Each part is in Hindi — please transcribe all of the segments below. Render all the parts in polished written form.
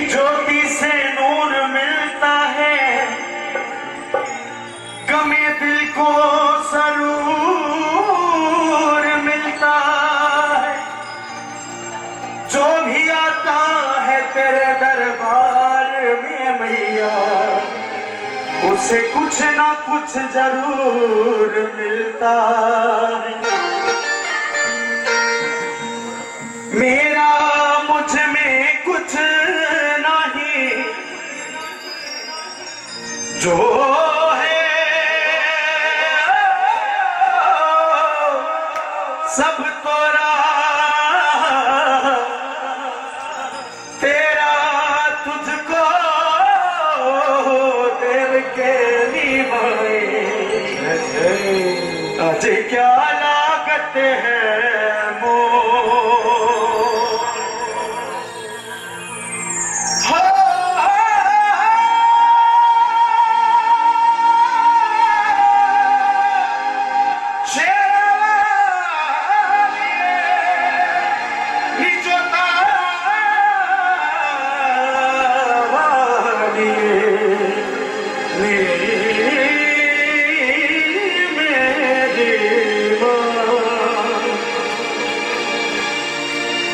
ज्योति से नूर मिलता है, गमे दिल को सरूर मिलता है। जो भी आता है तेरे दरबार में मैया, उसे कुछ ना कुछ जरूर मिलता है। मेरा मुझ में कुछ नहीं, जो है सब तोरा, तेरा तुझको देव के निभाए। आज क्या लागत है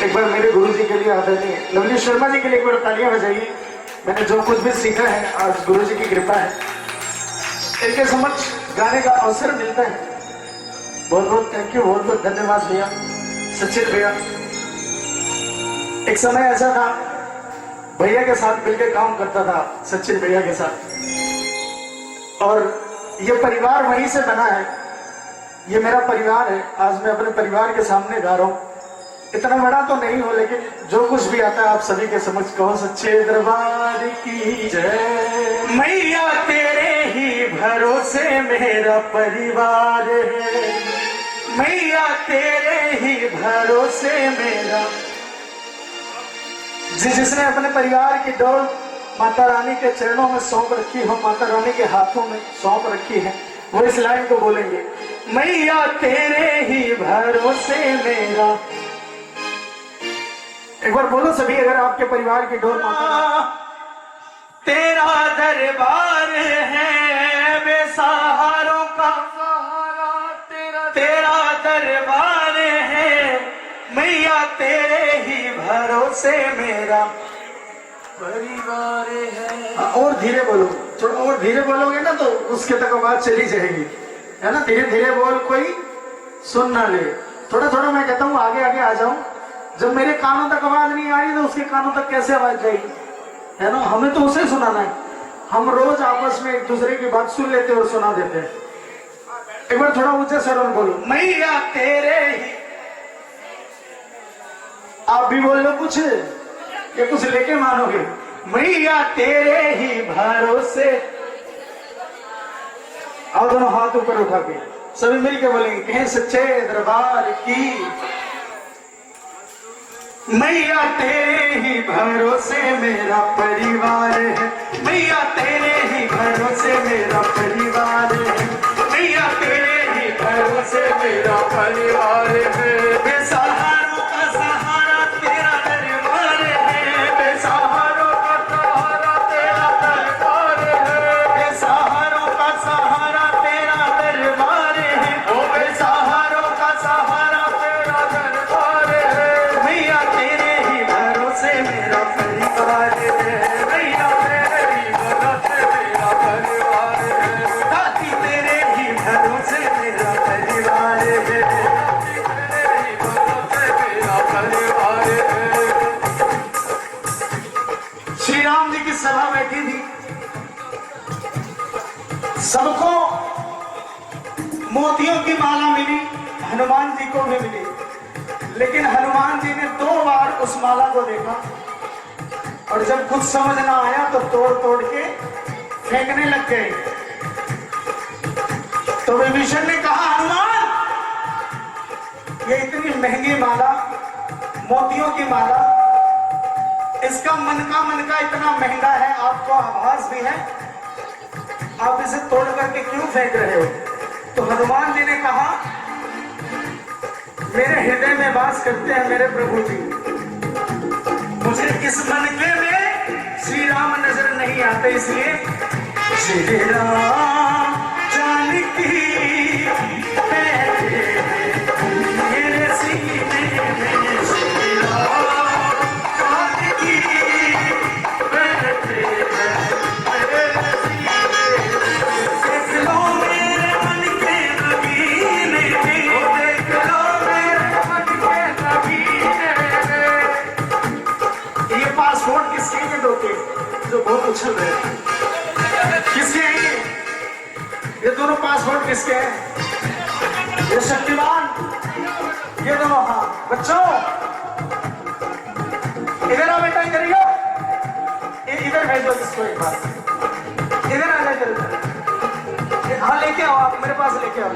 एक बार मेरे गुरु जी के लिए आदरणीय लवली शर्मा जी के लिए एक बार तालियां बजाइए। मैंने जो कुछ भी सीखा है आज गुरु जी की कृपा है, इनके समक्ष गाने का अवसर मिलता है। बहुत बहुत थैंक यू, बहुत बहुत धन्यवाद भैया, सचिन भैया। एक समय ऐसा था, भैया के साथ मिलकर काम करता था, सचिन भैया के साथ, और ये परिवार वहीं से बना है। ये मेरा परिवार है। आज मैं अपने परिवार के सामने गा रहा हूँ। इतना बड़ा तो नहीं हो, लेकिन जो कुछ भी आता है आप सभी के समझ कहो। सच्चे दरबार की जय। मैया तेरे ही भरोसे मेरा परिवार है, मैया तेरे ही भरोसे मेरा। जिसने अपने परिवार की डोर माता रानी के चरणों में सौंप रखी हो, माता रानी के हाथों में सौंप रखी है, वो इस लाइन को बोलेंगे। मैया तेरे ही भरोसे मेरा। एक बार बोलो सभी, अगर आपके परिवार की डोर माता तेरा दरबार है बेसहारों का, तेरा दरबार है मैया तेरे ही भरोसे मेरा परिवार है। और धीरे बोलो, थोड़ा और धीरे बोलोगे ना तो उसके तक आवाज चली जाएगी, है ना। धीरे धीरे बोल, कोई सुन ना ले। थोड़ा थोड़ा मैं कहता हूँ आगे आगे आ जाऊं। जब मेरे कानों तक आवाज नहीं आ रही तो उसके कानों तक कैसे आवाज जाएगी, है ना। हमें तो उसे सुनाना है। हम रोज आपस में एक दूसरे की बात सुन लेते और सुना देते हैं। एक बार थोड़ा ऊंचे स्वर में बोलो, मैया तेरे ही। आप भी बोल लो कुछ, ये कुछ लेके मानोगे। मैया तेरे ही भरोसे। आओ दोनों हाथ ऊपर उठा के सभी मिलके बोलेंगे, कहें सच्चे दरबार की। मैया तेरे ही भरोसे मेरा परिवार है, मैया तेरे ही भरोसे मेरा परिवार है, मैया तेरे ही भरोसे मेरा परिवार है। बेसहारों का सहारा तेरा दरबार है, बेसहारों का सहारा तेरा दरबार है, बेसहारों का सहारा तेरा दरबार है, ओ बेसहारों का सहारा तेरा दरबार है। मैया तेरे ही भरोसे मेरा परिवार है, मैया तेरे ही भरोसे मेरा परिवार है, दादी तेरे ही भरोसे मेरा परिवार है, दादी तेरे ही भरोसे मेरा परिवार है। श्री राम जी की सभा बैठी थी, सबको मोतियों की माला मिली, हनुमान जी को भी मिली, लेकिन हनुमान जी ने 2 बार उस माला को देखा और जब कुछ समझ ना आया तो तोड़ तोड़ के फेंकने लग गए। तो विभीषण ने कहा, हनुमान ये इतनी महंगी माला, मोतियों की माला, इसका मन का इतना महंगा है, आपको आभास भी है, आप इसे तोड़ करके क्यों फेंक रहे हो। तो हनुमान जी ने कहा, मेरे हृदय में वास करते हैं मेरे प्रभु जी, मुझे इस मनके में आते इसलिए श्री राम जानकी बैठे मेरे सीने में, श्री राम जानकी बैठे मेरे सीने में। देख लो मेरे मन के नगीने में, देख लो मेरे मन के नगीने में। ये पासपोर्ट किसके हैं दो के जो बहुत उछल रहे हैं? किसके हैं ये दोनों पासपोर्ट किसके हैं? ये शक्तिमान, ये दोनों। हाँ बच्चों इधर आओ बेटा, इधर ही हो। इधर भेजो इसको एक बार, इधर आ जाए इधर। हाँ लेके आओ, आप मेरे पास लेके आओ।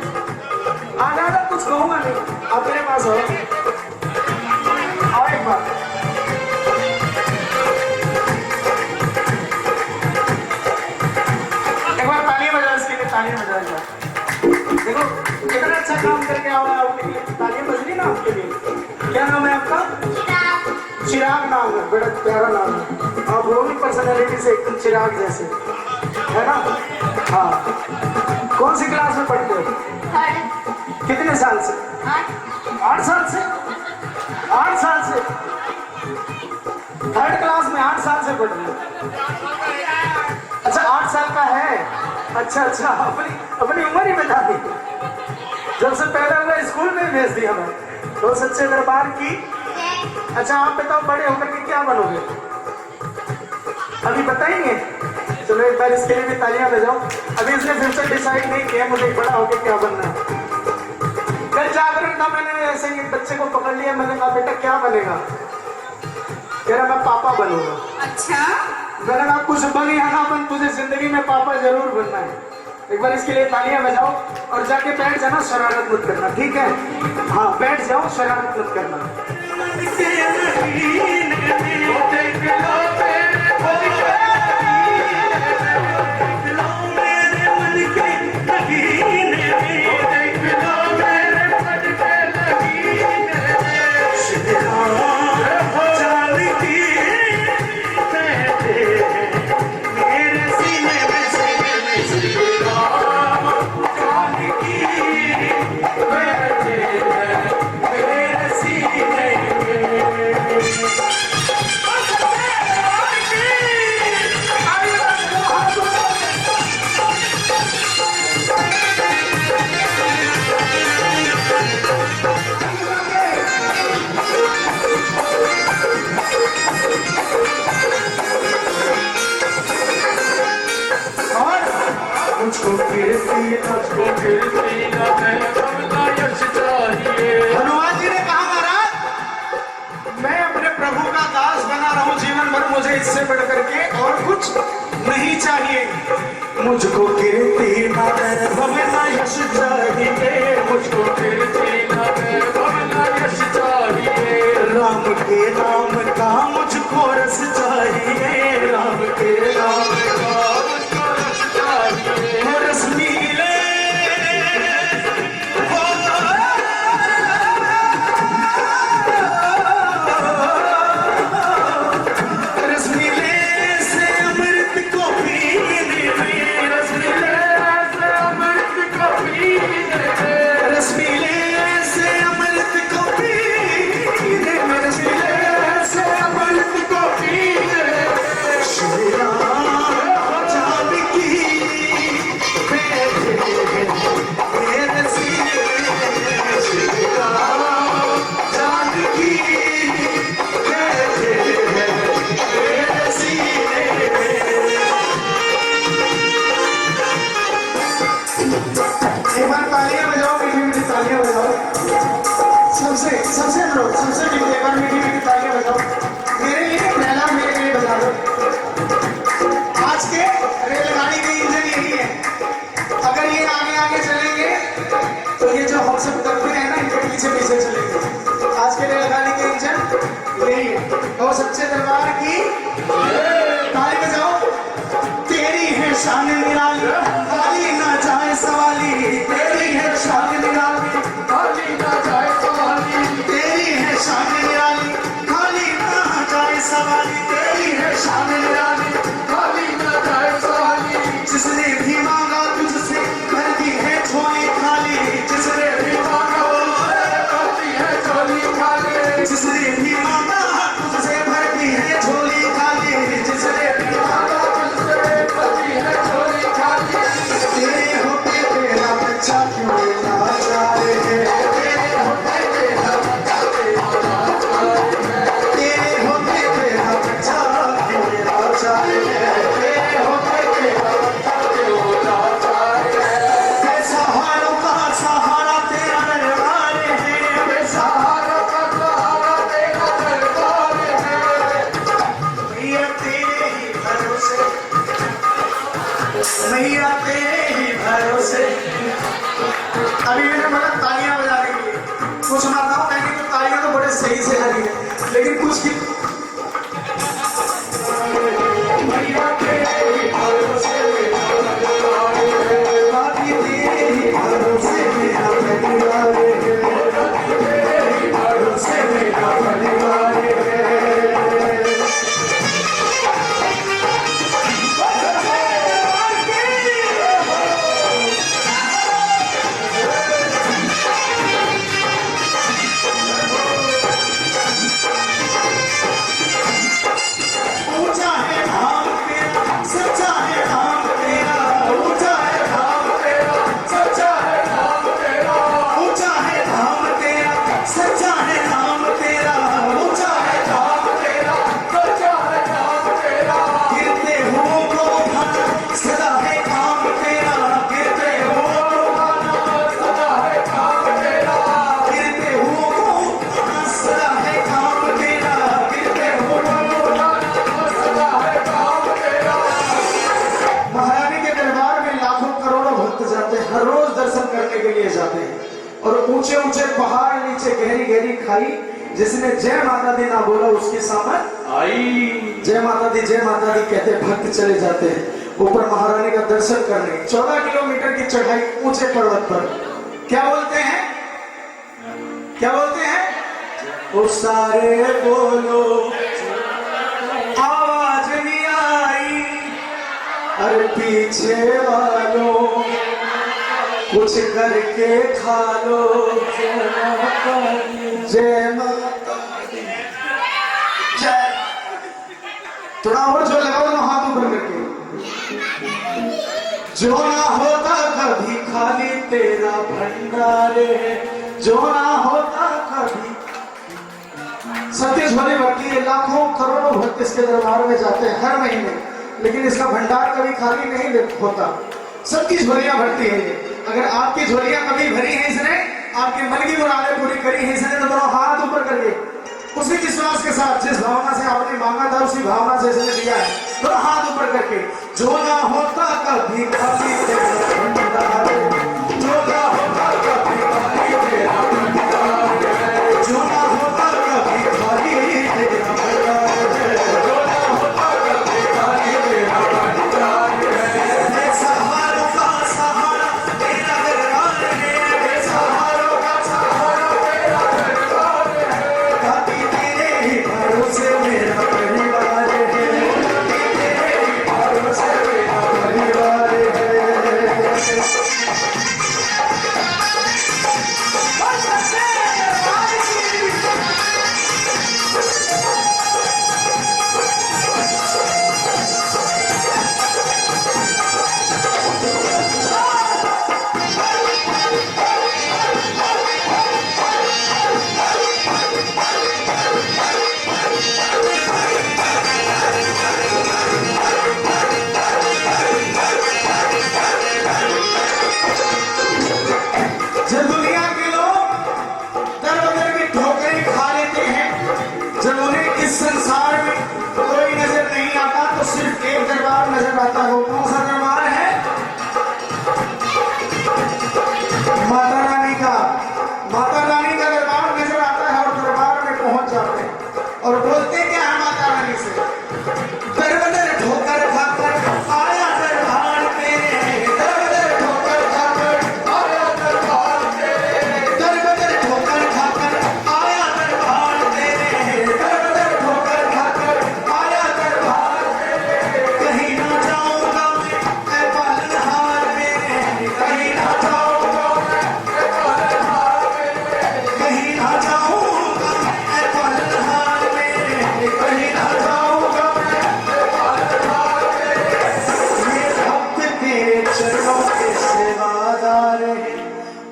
आ जाओ, कुछ कहूंगा नहीं, आप मेरे पास आओ। आओ एक बार। तालियां बजाएगा। देखो कितना अच्छा काम करके आया आपके लिए, तालियां बजनी ना आपके लिए। क्या नाम है आपका? चिराग नाम है, बड़ा प्यारा नाम है। आप रोनी पर्सनैलिटी से एकदम चिराग जैसे, है ना? हाँ। कौन सी क्लास में पढ़ते हो? कितने साल से? 8 साल से? 8 साल से? 3rd क्लास में 8 साल से पढ़ रहे हो? अच्छा 8 साल का है। अच्छा अच्छा, अपनी उम्र ही बता दी। जब से पैदा हुआ स्कूल में भेज दिया मैं तो सच्चे दरबार की। अच्छा आप बताओ बड़े होकर के क्या बनोगे? अभी बताएंगे? चलो एक बार इसके लिए भी तालियां बजाओ। अभी इसने फ्यूचर डिसाइड नहीं किया मुझे बड़ा होकर क्या बनना है। कल जागरण था, मैंने ऐसे ही बच्चे को पकड़ लिया, मैंने कहा बेटा क्या बनेगा? कह रहा मैं पापा बनूंगा। अच्छा मैंने कहा कुछ बन या ना बन, तुझे जिंदगी में पापा जरूर बनना है। एक बार इसके लिए तालियां बजाओ और जाके बैठ जाना, शरारत मत करना, ठीक है? हाँ बैठ जाओ, शरारत मत करना। हनुमान जी ने कहा महाराज मैं अपने प्रभु का दास बना रहा हूं जीवन भर, मुझे इससे बढ़ करके और कुछ नहीं चाहिए। मुझको कीर्ति भवना यश चाहिए, मुझको कीर्ति भवना यश चाहिए। राम के नाम का मुझको रस चाहिए, राम के नाम का मुझको रस चाहिए। रस मिले सच्चे दरबार की ताली बजाओ। तेरी है शान निराली, खाली ना जाए सवाली। तेरी है शान निराली, खाली ना जाए सवाली। तेरी है शान निराली, खाली ना जाए सवाली। तेरी है शान निराली, खाली ना जाए लाचार है, तेरे होते तेरा बंदा क्यों लाचार है। बेसहारों का सहारा तेरा दरबार है, बेसहारों का सहारा तेरा दरबार है। मैया तेरे ही भरोसे, मैया तेरे ही भरोसे। अभी मैंने बोला तालियां बजाने के लिए, कुछ माताओं कहेंगे तो तालियां तो बड़े सही से लगी है, लेकिन कुछ की मैया तेरे ही भरोसे मेरा परिवार है, बाकी तेरे ही भरोसे मेरा परिवार है, बाकी तेरे ही भरोसे मेरा परिवार है। ऊंचा है धाम तेरा, सच्चा है धाम तेरा, ऊंचा है धाम तेरा, सच्चा है धाम तेरा, ऊंचा है धाम तेरा, सच्चा है धाम तेरा, ऊंचा है धाम तेरा, सच्चा है धाम तेरा। गिरते हुओं को उठाना सदा है काम तेरा, गिरते हुओं को उठाना सदा है काम तेरा, गिरते हुओं को उठाना सदा है काम तेरा, गिरते हुओं को उठाना सदा है काम तेरा। महारानी के दरबार में लाखों करोड़ों भक्त जाते हैं, हर रोज दर्शन करने के लिए जाते हैं। और ऊंचे ऊंचे पहाड़, नीचे गहरी गहरी खाई, जिसने जय माता दी ना बोला उसकी सामत आई। जय माता दी कहते भक्त चले जाते हैं ऊपर महारानी का दर्शन करने। 14 किलोमीटर की चढ़ाई ऊंचे पर्वत पर। क्या बोलते हैं, क्या बोलते हैं? ओ सारे बोलो आवाज नहीं आई, अरे पीछे वालों कुछ करके खा लो। जय माता दी, जय। थोड़ा और जो लगाओ ना हाथ ऊपर करके। जो ना होता कभी खाली तेरा भंडार है, जो ना होता कभी। सतीश भरी भक्ति है, लाखों करोड़ों भक्त इसके दरबार में जाते हैं हर महीने, लेकिन इसका भंडार कभी खाली नहीं होता। सबकी झोलियां भरती है ये। अगर आपकी झोलियां कभी भरी हैं इसने, आपके मन की मुरादें पूरी करी है इसने, तो दोनों हाथ ऊपर करिए। उसी विश्वास के साथ, जिस भावना से आपने मांगा था उसी भावना से इसने दिया है, दोनों हाथ ऊपर करके। जो ना होता कभी खाली तेरा भंडार, जो ना होता कभी खाली तेरा भंडार, जो ना होता कभी खाली तेरा भंडार, जो ना होता कभी खाली तेरा भंडार। बेसहारों का सहारा तेरा दरबार है, बेसहारों का सहारा तेरा दरबार है, बाकी तेरे ही भरोसे मेरा परिवार है, बाकी तेरे ही भरोसे मेरा परिवार है। जब दुनिया के लोग दर बदर की ठोकरें खा लेते हैं, जब उन्हें इस संसार में कोई नजर नहीं आता, तो सिर्फ एक दरबार नजर आता है। वो कौन सा दरबार है? माता रानी का। माता रानी का दरबार नजर आता है और दरबार में पहुंच जाते हैं और बोलते क्या है माता रानी से? दर बदर ठोकर खाकर आया दरबार तेरे, दर बदर ठोकर खाकर आया दरबार तेरे, दर बदर ठोकर खाकर आया दरबार तेरे, दर बदर ठोकर खाकर आया दरबार तेरे। कहीं ना जाऊंगा मैं ऐ पालनहार मेरे, कहीं ना जाऊंगा मैं ऐ पालनहार मेरे, कहीं ना जाऊंगा मैं ऐ पालनहार मेरे, कहीं ना जाऊंगा मैं ऐ पालनहार मेरे। ये भक्त तेरे चरणों के सेवादार हैं,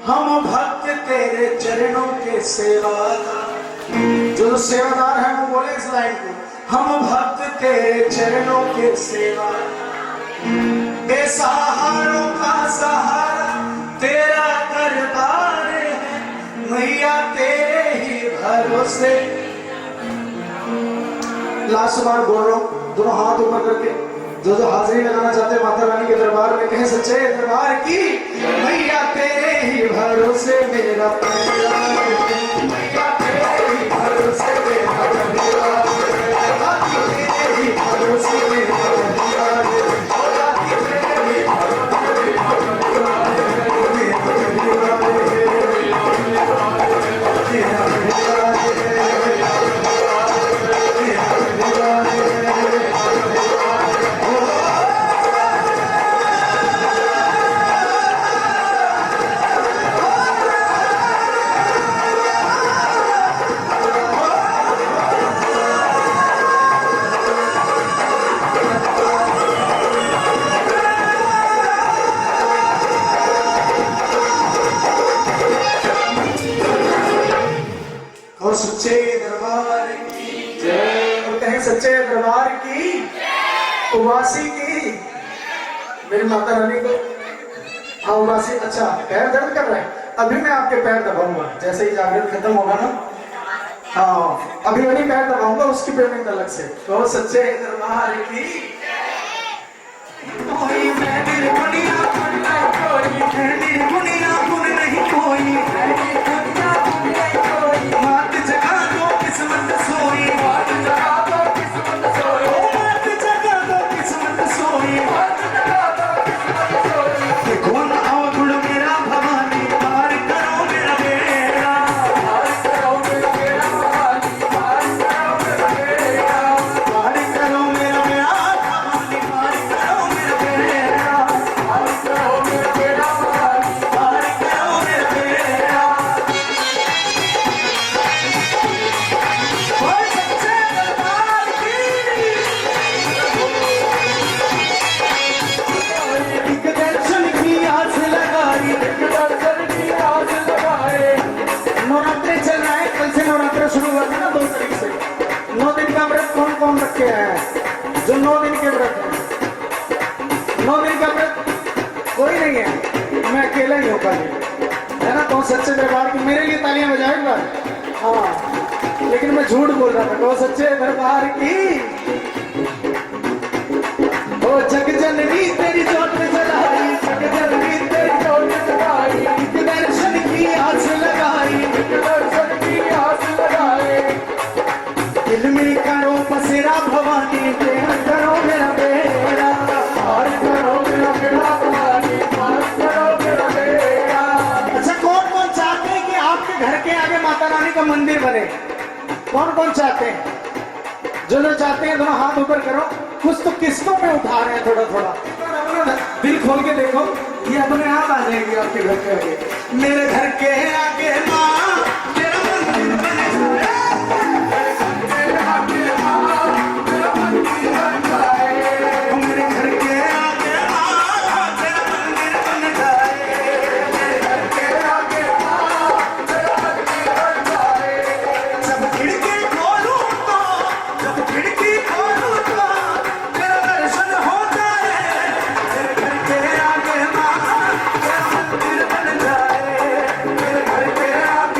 हम भक्त तेरे चरणों के सेवादार। जो सेवादार है वो बोले इस लाइन को, हम भक्त तेरे चरणों के सेवा, बेसहारों का सहारा तेरा दरबार है, मैया तेरे ही भरोसे। लास्ट बार बोल रहा हूं, दोनों हाथ ऊपर करके जो हाजिरी लगाना चाहते हैं माता रानी के दरबार में, कहें सच्चे दरबार की, मैया तेरे ही भरोसे मेरा परिवार है, मैया तेरे ही भरोसे मेरा परिवार है, तेरे ही भरोसे मेरा परिवार है, तेरे ही भरोसे मेरा परिवार और सच्चे दरबार की जय। और कहें सच्चे दरबार की, उवासी की, मेरी माता रानी को। हाँ उवासी, अच्छा पैर दर्द कर रहे हैं, अभी मैं आपके पैर दबाऊंगा जैसे ही जागरण खत्म होगा ना। हाँ अभी वही पैर दबाऊंगा, उसकी पेमेंट अलग से। तो सच्चे दरबार की कोई निर्गुणिया गुण नहीं कोई, निर्गुणिया गुण नहीं कोई, मात जगा दो किस्मत सोई, मात जगा दो किस्मत सोई, मात जगा दो किस्मत सोई, मात जगा दो किस्मत सोई। कौन अवगुण मेरा भवानी, पार करो मेरा बेड़ा, पार करो मेरा बेड़ा भवानी, पार करो मेरा बेड़ा, पार करो मेरा बेड़ा भवानी, पार करो मेरा बेड़ा, पार करो मेरा बेड़ा भवानी, पार करो मेरा बेड़ा। नवरात्रि चल रहा है, कल से नवरात्रि शुरू हुआ था ना 2 तारीख से। 9 दिन का व्रत कौन कौन रखे हैं? जो 9 दिन के व्रत है, 9 दिन का व्रत कोई नहीं है, मैं अकेला ही होगा है ना। तो सच्चे दरबार की मेरे लिए तालियां बजाओ एक बार। हाँ लेकिन मैं झूठ बोल रहा था। तो सच्चे दरबार की, ओ जग जननी तेरी जोत जलाई, जग जननी तेरी जोत जलाई, एक दर्शन की आस लगाई, एक दर्शन की आस लगाई, दिल में करो बसेरा भवानी, प्रेम करो मेरा बेड़ा, पार करो मेरा बेड़ा भवानी, पार करो मेरा बेड़ा। अच्छा कौन कौन चाहते हैं कि आपके घर के आगे माता रानी का मंदिर बने? कौन कौन चाहते हैं? जो जो चाहते हैं दोनों हाथ ऊपर करो। कुछ तो किस्तों में उठा रहे हैं थोड़ा थोड़ा, दिल खोल के देखो, ये अपने आप आ जाएगी आपके घर के आगे। मेरे घर के आगे माँ तेरा मंदिर बन जाए, मेरे घर के आगे माँ तेरा मंदिर बन जाए, मेरे घर के आगे माँ तेरा मंदिर बन जाए, मेरे घर के आगे माँ तेरा मंदिर बन जाए। जब खिड़की खोलूं तो, जब खिड़की खोलूं तो मेरा दर्शन हो जाए, मेरे घर के आगे माँ तेरा मंदिर बन जाए, मेरे घर के आगे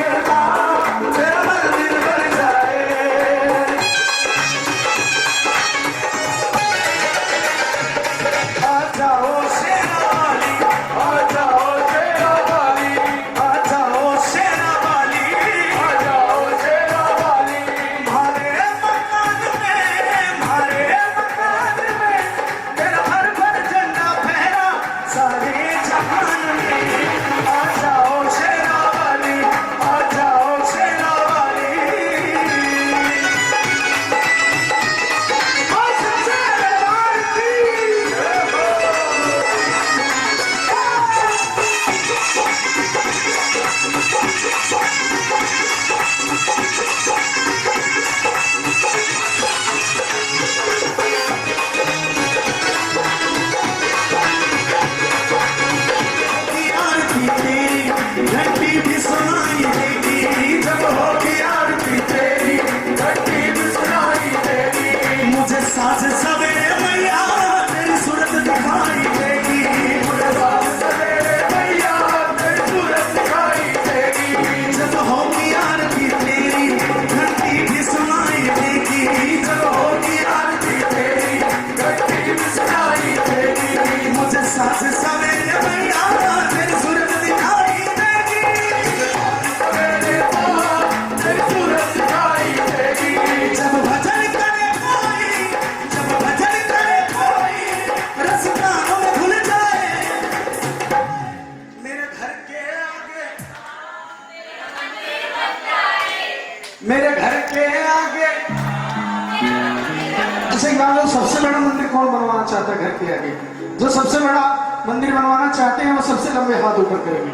चाहता है घर के आगे। जो सबसे बड़ा मंदिर बनवाना चाहते हैं वो सबसे लंबे हाथ ऊपर करेंगे।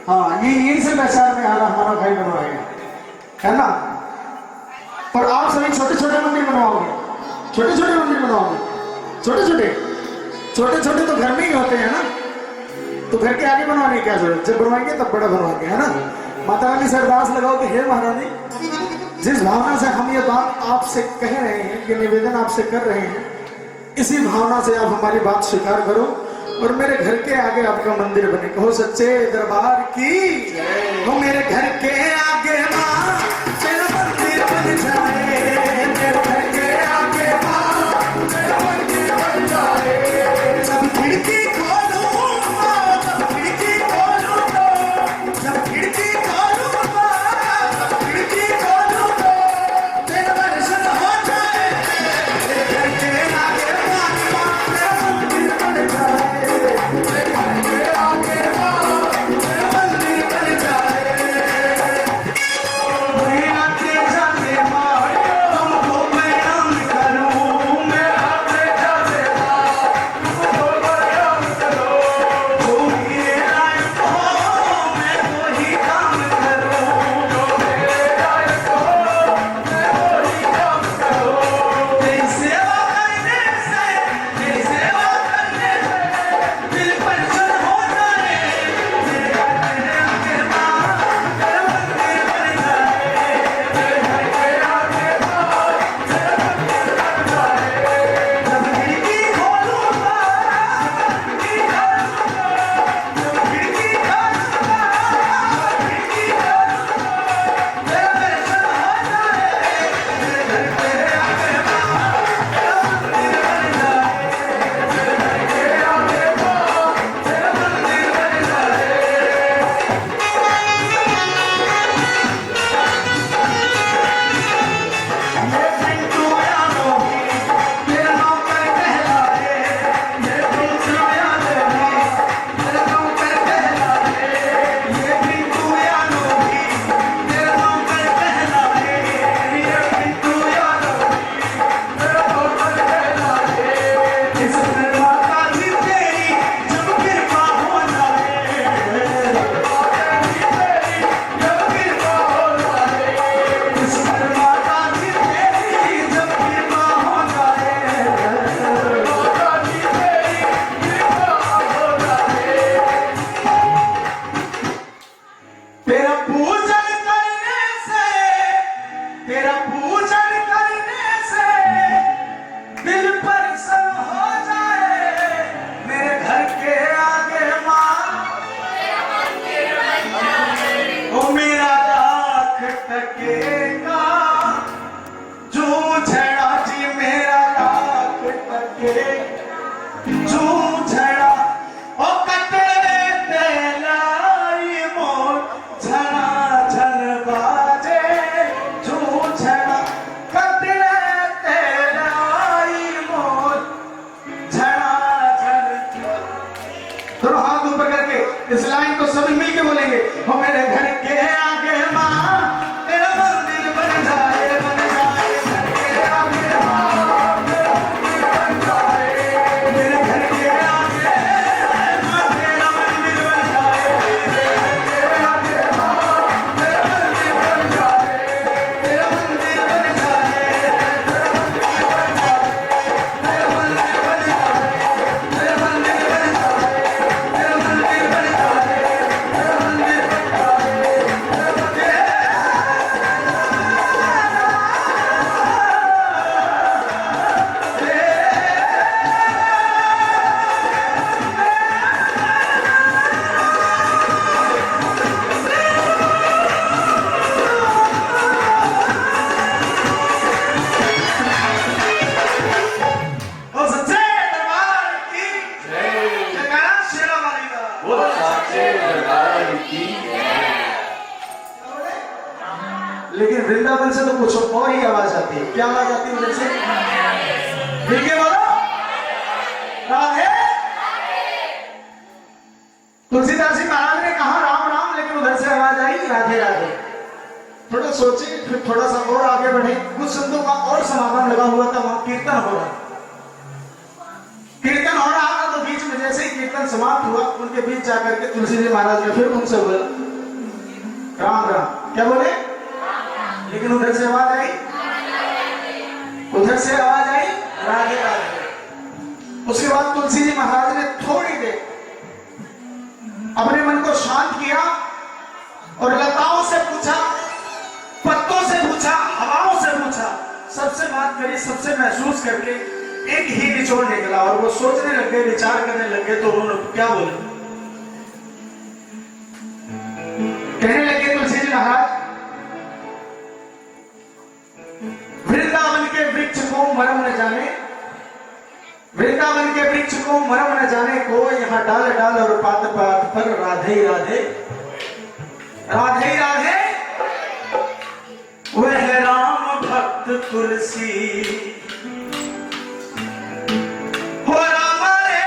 हाँ, ये यही से पहचान में आ रहा हमारा भाई बनवाएगा, है ना। और आप सभी छोटे छोटे मंदिर बनवाओगे, छोटे छोटे मंदिर बनवाओगे, छोटे छोटे छोटे छोटे तो घर में ही होते हैं ना, तो घर के आगे बनवाने की क्या जरूरत, जब बनवाएंगे तब बड़ा बनवाएंगे, है ना। माता रानी से अरदास लगाओ कि हे महारानी, जिस भावना से हम ये बात आपसे कह रहे हैं, ये निवेदन आपसे कर रहे हैं, इसी भावना से आप हमारी बात स्वीकार करो और मेरे घर के आगे आपका मंदिर बने। कहो सच्चे दरबार की, हो मेरे घर के आगे माँ तेरा मंदिर बन जाए, मेरे घर के आगे माँ तेरा मंदिर बन जाए। जब खिड़की खोलूं जब खिड़की खोलूं जब खिड़की खोलूं जब खिड़की खोलूं तेरा दर्शन हो जाए, मेरे घर के आगे माँ तेरा मंदिर बन जाए, मेरे घर के आगे माँ तेरा मंदिर बन जाए। मैं आते जाते माँ तुमको प्रणाम करूं, मैं आते जाते माँ तुमको प्रणाम करूं, जो मेरे लायक हो मैं वही काम करूं, जो मेरे लायक हो मैं वही काम करूं। तेरी सेवा करने से दिल प्रसन्न हो जाए, मेरे घर के आगे माँ तेरा मंदिर बन जाए, मेरे घर के आगे माँ तेरा मंदिर बन जाए। जब खिड़की खोलूंगा जब खिड़की खोलूंगा मेरा दर्शन हो जाए, मेरे घर के आगे माँ तेरा मंदिर बन जाए, मेरे घर के आगे माँ तेरा मंदिर बन जाए। ये पिंटू यादव भी मेरा नौकर कहलाए, ये पिंटू यादव भी मेरा नौकर कहलाए, ये पिंटू यादव भी मेरा नौकर कहलाए, ये पिंटू यादव भी मेरा नौकर कहलाए। इस माता की तेरी जब कृपा हो जाए, माता की तेरी जब कृपा हो जाए, इस माता की तेरी जब कृपा हो जाए, माता की तेरी कृपा हो जाए। तेरा पूजन करने से, तेरा पूजन करने से दिल प्रसन्न हो जाए, मेरे घर के आगे माँ ओ मेरा लाख टके का जूझड़ा जी, मेरा लाख टके जूझड़ा ओ कतरे तेलाई मोर झड़ा झल बाजे, जूझड़ा कतरे तेलाई मोर झड़ा झल। दोनों हाथ ऊपर करके इस लाइन को सभी मिलके बोलेंगे, हो मेरे घर के आगे माँ तेरा मंदिर बन जाए, बन जाए, घर के आगे माँ तेरा मंदिर बन जाए, मेरे घर के आगे माँ तेरा मंदिर बन जाए, मेरे घर के आगे माँ तेरा मंदिर बन जाए, तेरा मंदिर बन जाए, तेरा मंदिर बन जाए, तेरा मंदिर बन जाए, तेरा मंदिर बन जाए, तेरा मंदिर बन जाए, तेरा मंदिर बन ओ सच्चे दरबार की जयकारा शेरा वाली का। लेकिन वृंदावन से तो कुछ और ही आवाज आती है। क्या आवाज आती है उधर से? ठीक है बोलो, राधे। तुलसीदास जी महाराज ने कहा राम राम, लेकिन उधर से आवाज आई राधे राधे। थोड़ा सोचे, फिर थोड़ा सा और आगे बढ़े। कुछ संतों का और समागम लगा हुआ था, वहां कीर्तन हो रहा। जैसे ही कीर्तन समाप्त हुआ उनके बीच जाकर के तुलसी जी महाराज ने फिर उनसे बोला राम राम। क्या बोले? लेकिन उधर से आवाज आई, उधर से आवाज आई राधे राधे। उसके बाद तुलसी जी महाराज ने थोड़ी देर अपने मन को शांत किया और लताओं से पूछा, पत्तों से पूछा, हवाओं से पूछा, सबसे बात करी, सबसे महसूस करके एक ही निचोड़ निकला। और वो सोचने लग गए, विचार करने लग गए। तो उन्होंने क्या बोले? कहने लगे तुलसी जी महाराज, वृंदावन के वृक्ष को मरम न जाने, वृंदावन के वृक्ष को मरम न जाने को, यहाँ डाल डाल और पात पात पर राधे राधे राधे राधे। वह राम भक्त तुलसी हो राम रे,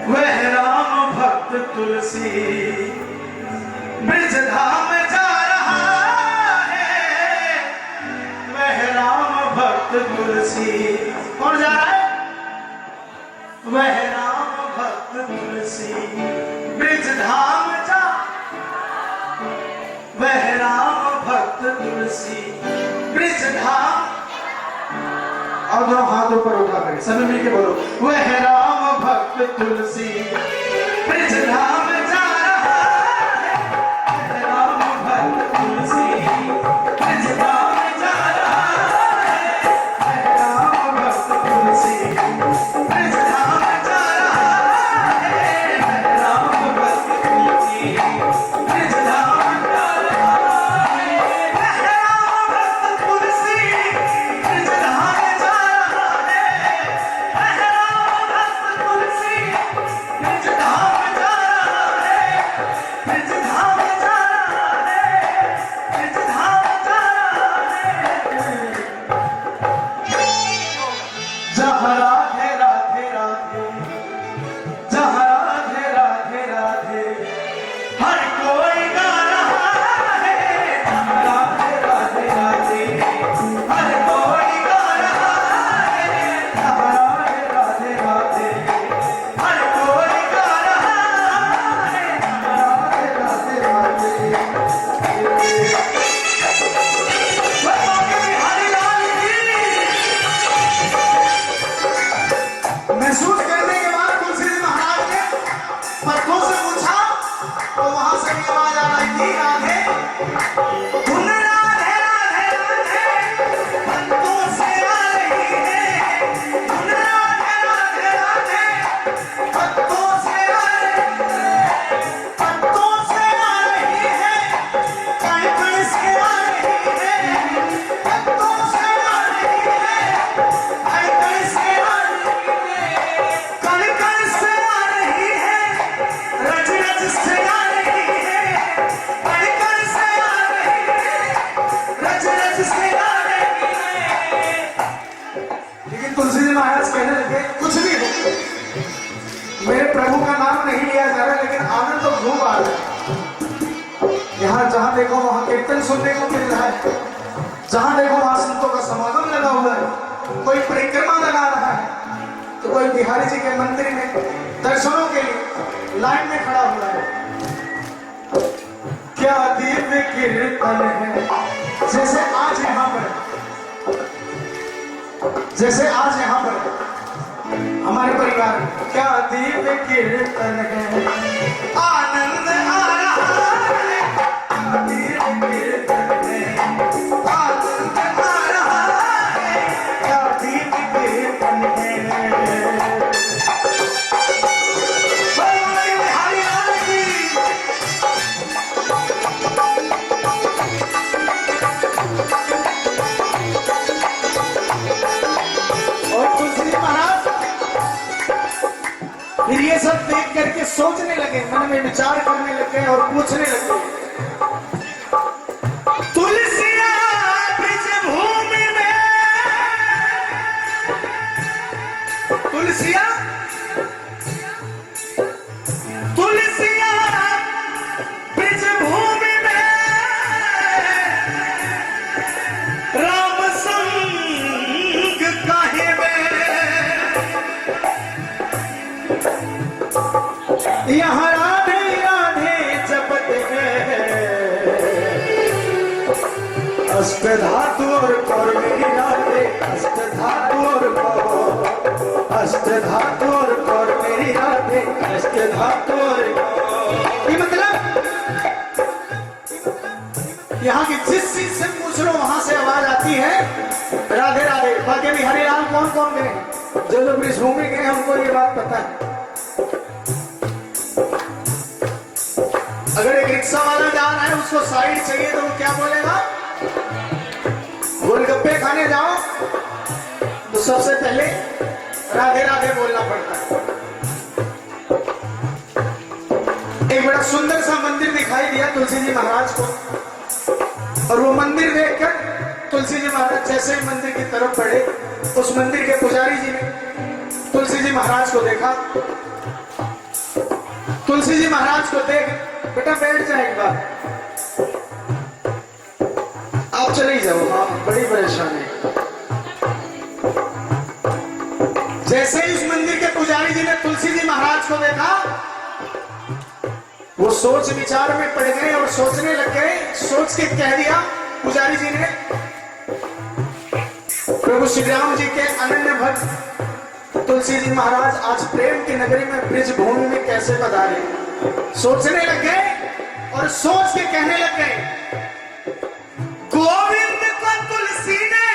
वह राम भक्त तुलसी ब्रज धाम जा रहा है। वह राम भक्त तुलसी कौन जा रहा है? वह राम भक्त तुलसी ब्रज धाम जा, वह राम भक्त तुलसी ब्रज धाम। और दोनों हाथ ऊपर उठा कर सभी मिलके बोलो, वह राम भक्त तुलसी ब्रज धाम जा रहा है। वह राम भक्त तुलसी ब्रज धाम जा रहा है। वह राम भक्त तुलसी ब्रज धाम जा रहा है। वह राम भक्त तुलसी ब्रज धाम जा रहा है। वह राम भक्त तुलसी ब्रज धाम जा रहा है। वह राम भक्त तुलसी ब्रज धाम जा रहा है। ब्रज धाम जा रहा है। ब्रज धाम जा रहा है। जहाँ राधे राधे राधे, जहाँ राधे राधे राधे, हर कोई गा रहा है। जहाँ राधे राधे राधे, हर कोई गा रहा है। जहाँ राधे राधे राधे, हर कोई गा रहा है। जहाँ राधे राधे राधे। बच्चों के बिहारी लाल की महसूस करने के बाद तुलसी जी महाराज ने पत्तों से पूछा तो वहां से भी आवाज आ रही थी राधे धुन राधे राधे राधे, पत्तों से आ रही है धुन राधे राधे राधे, पत्तों से आ रही है, पत्तों से आ रही है, कण कण से आ रही है, पत्तों से आ रही है, कण कण से आ रही है, कण कण से आ रही है, रज रज से आ रही है, कण कण से आ रही है, रज रज से आ रही है। लेकिन तुलसी जी महाराज कहने लगे, कुछ भी हो, मेरे प्रभु का नाम नहीं लिया जा रहा, लेकिन आनंद तो खूब आ रहा है। यहाँ जहाँ देखो वहाँ कीर्तन सुनने को मिल रहा है, जहाँ देखो वहाँ संतों का समागम लगा हुआ है, कोई परिक्रमा लगा रहा है, तो कोई बिहारी जी के मंदिर में दर्शनों के लिए लाइन में खड़ा हुआ है। क्या दिव्य कीर्तन है, जैसे आज यहाँ पर, जैसे आज यहाँ पर हमारे परिवार में क्या दिव्य कीर्तन है, आनंद आ रहा है। क्या दिव्य कीर्तन है, आनंद आ रहा है। क्या दिव्य कीर्तन है। बोलो बिहारी लाल की। और तुलसी जी महाराज फिर ये सब देख करके सोचने लगे, मन में विचार करने लगे और पूछने लगे, तुलसिया ब्रज भूमि में, तुलसिया तुलसिया ब्रज भूमि में अष्ट धातु और कौर मेरी राधे, अष्ट धातु और कौर, अष्ट धातु और कौर मेरी राधे, अष्ट धातु और कौर। ये मतलब यहाँ की जिस चीज से पूछ लो वहां से आवाज आती है राधे राधे। बाकी बिहारी लाल कौन कौन गए, जो लोग भूमि गए हमको ये बात पता है। अगर एक रिक्शा वाला जा रहा है उसको साइड चाहिए तो वो क्या बोलेगा, गोलगप्पे खाने जाओ तो सबसे पहले राधे राधे बोलना पड़ता है। एक बड़ा सुंदर सा मंदिर दिखाई दिया तुलसी जी महाराज को, और वो मंदिर देखकर तुलसी जी महाराज जैसे ही मंदिर की तरफ बढ़े, उस मंदिर के पुजारी जी ने तुलसी जी महाराज को देखा। तुलसी जी महाराज को देख, बेटा बैठ जाए एक बार, आप चले ही जाओ, हाँ बड़ी परेशानी। जैसे ही उस मंदिर के पुजारी जी ने तुलसी जी महाराज को देखा, वो सोच विचार में पड़ गए और सोचने लग गए। सोच के कह दिया पुजारी जी ने, प्रभु श्री राम जी के अनन्य भक्त तुलसी जी महाराज आज प्रेम की नगरी में ब्रिज भूमि में कैसे पधारे। सोचने लग गए और सोच के कहने लग गए, गोविंद को तुलसी ने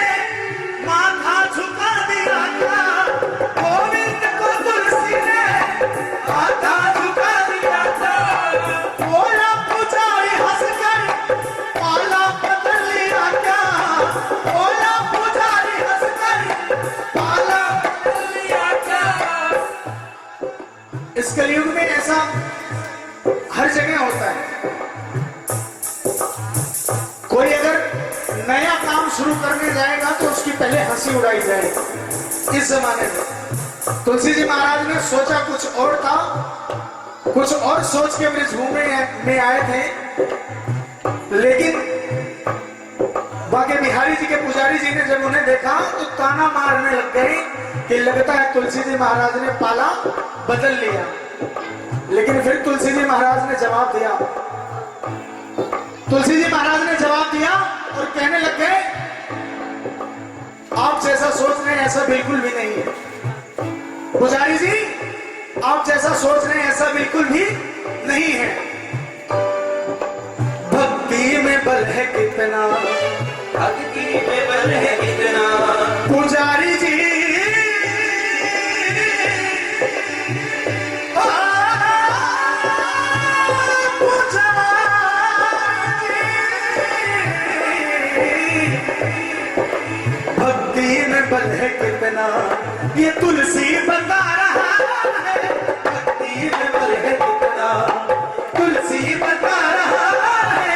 माथा झुका दिया था, गोविंद को तुलसी ने माथा झुका दिया था। बोला पुजारी हंसकर माला बदल लिया क्या, बोला पुजारी हंसकर माला बदल लिया क्या। इस कलयुग में ऐसा हर जगह होता है। कोई अगर नया काम शुरू करने जाएगा तो उसकी पहले हंसी उड़ाई जाएगी। इस जमाने में तुलसी जी महाराज ने सोचा कुछ और था, कुछ और सोच के ब्रिज भूमि में आए थे, लेकिन बाकी बिहारी जी के पुजारी जी ने जब उन्हें देखा तो ताना मारने लग गए कि लगता है तुलसी जी महाराज ने पाला बदल लिया। लेकिन फिर तुलसी जी महाराज ने जवाब दिया, तुलसी जी महाराज ने जवाब दिया और कहने लग गए, आप जैसा सोच रहे हैं ऐसा बिल्कुल भी नहीं है। पुजारी जी आप जैसा सोच रहे हैं ऐसा बिल्कुल भी नहीं है। भक्ति में बल है कितना, भक्ति में बल है कितना। पुजारी जी बल है कितना, ये तुलसी बता रहा है। भक्ति में बल है कितना, तुलसी बता रहा है।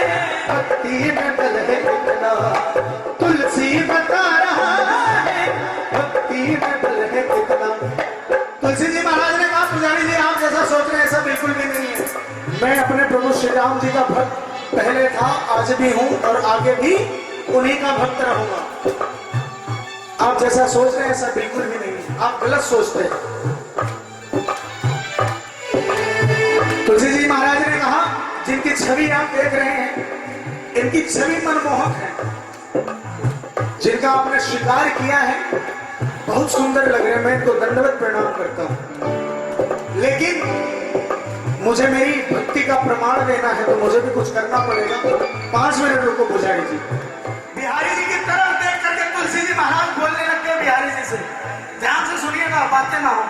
भक्ति में बल है कितना, तुलसी बता रहा है। भक्ति में बल है कितना। तुलसी जी महाराज ने कहा, पुजारी जी आप जैसा सोच रहे हैं ऐसा बिल्कुल भी नहीं है। मैं अपने प्रभु श्री राम जी का भक्त पहले था, आज भी हूं और आगे भी उन्हीं का भक्त रहूंगा। आप जैसा सोच रहे हैं ऐसा बिल्कुल भी नहीं है, आप गलत सोचते हैं। तुलसी जी महाराज ने कहा, जिनकी छवि आप देख रहे हैं इनकी छवि मनमोहक है, जिनका आपने शिकार किया है बहुत सुंदर लग रहे हैं, मैं इनको दंडवत प्रणाम करता हूं। लेकिन मुझे मेरी भक्ति का प्रमाण देना है तो मुझे भी कुछ करना पड़ेगा। 5 मिनट रुको पुजारी जी। बिहारी जी की तरफ देख करके तुलसी जी महाराज बोलने लगते हैं बिहारी जी से, ध्यान से सुनिएगा, बातें ना हो।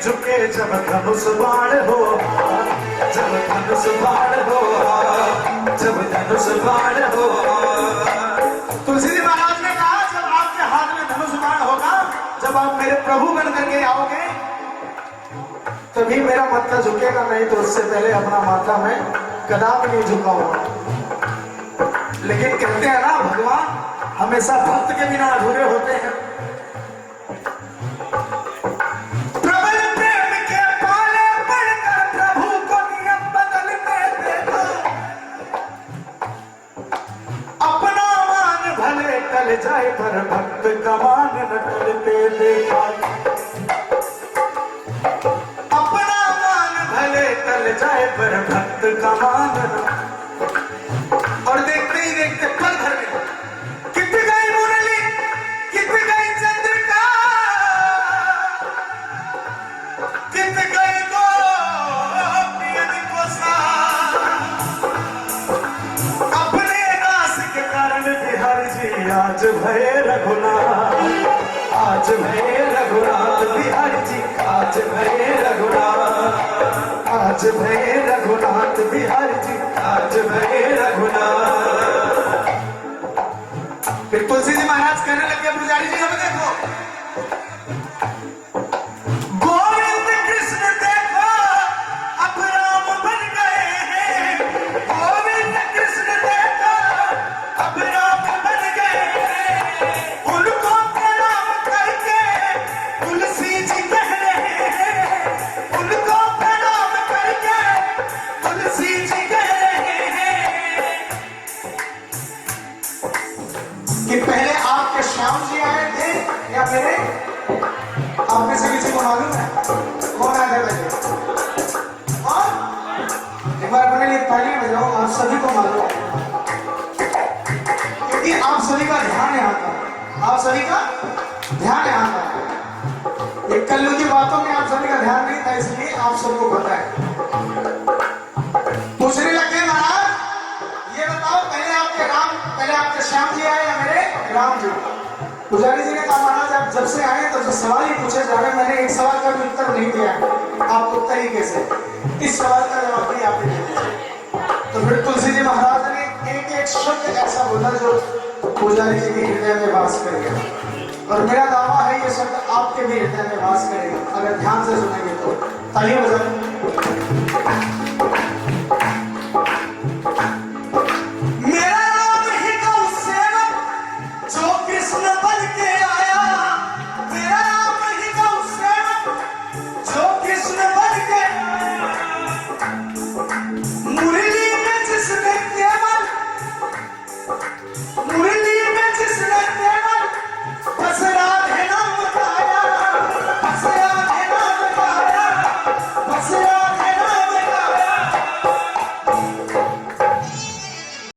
झुके जब धनुष बाण हो, जब धनुष बाण हो, जब धनुष बाण हो। तुलसी जी महाराज ने कहा, जब आपके हाथ में धनुष बाण होगा, जब आप मेरे प्रभु बन करके आओगे तभी मेरा माथा झुकेगा, नहीं तो उससे पहले अपना माथा मैं कदापि नहीं झुकाऊंगा। लेकिन कहते हैं ना, भगवान हमेशा भक्त के बिना अधूरे होते हैं। अपना टल जाए पर भक्त का मान न टलते देखा। अपना मान भले टल जाए पर भक्त का मान न। और देखते ही देखते पल भर में कित गई मुरली, कित गई चंद्रिका, कित गई गोपियन को साथ। अपने दास के कारण बिहारी जी आज भये रघुनाथ, आज भये रघुनाथ बिहारी जी, आज भये रघुनाथ, आज भये रघुनाथ बिहारी जी, आज भये रघुनाथ। फिर तुलसी जी महाराज कहने लगे पुजारी जी अब देखो, गोविंद कृष्ण देखो अब राम बन गए हैं, गोविंद कृष्ण देखो अब राम बन गए हैं। उनको प्रणाम करके तुलसी जी कह रहे हैं, उनको प्रणाम करके तुलसी जी कह रहे हैं कि पहले आपके श्याम जी आए थे या मेरे, आप में से किसी को मालूम है कौन आए थे पहले? और एक बार अपने लिए तालियां बजाओ, आप सभी को मालूम है क्योंकि आप सभी का ध्यान यहाँ था, आप सभी का ध्यान यहाँ था। ये कल्लू की बातों में आप सभी का ध्यान नहीं था, इसलिए आप सबको पता है। पूछने लगे महाराज ये बताओ पहले आपके श्याम जी आए या मेरे राम जी? पुजारी जी ने कहा महाराज आप जब से आए तो जो सवाल ही पूछे जा रहे, मैंने एक सवाल का भी उत्तर नहीं दिया आपको तरीके से, इस सवाल का जवाब भी आपने नहीं दिया। तो फिर तुलसी जी महाराज ने एक एक शब्द ऐसा बोला जो पुजारी जी के हृदय में वास कर गया, और मेरा दावा है ये शब्द आपके भी हृदय में वास करेगा अगर ध्यान से सुनेंगे तो। तालियां बजाओ।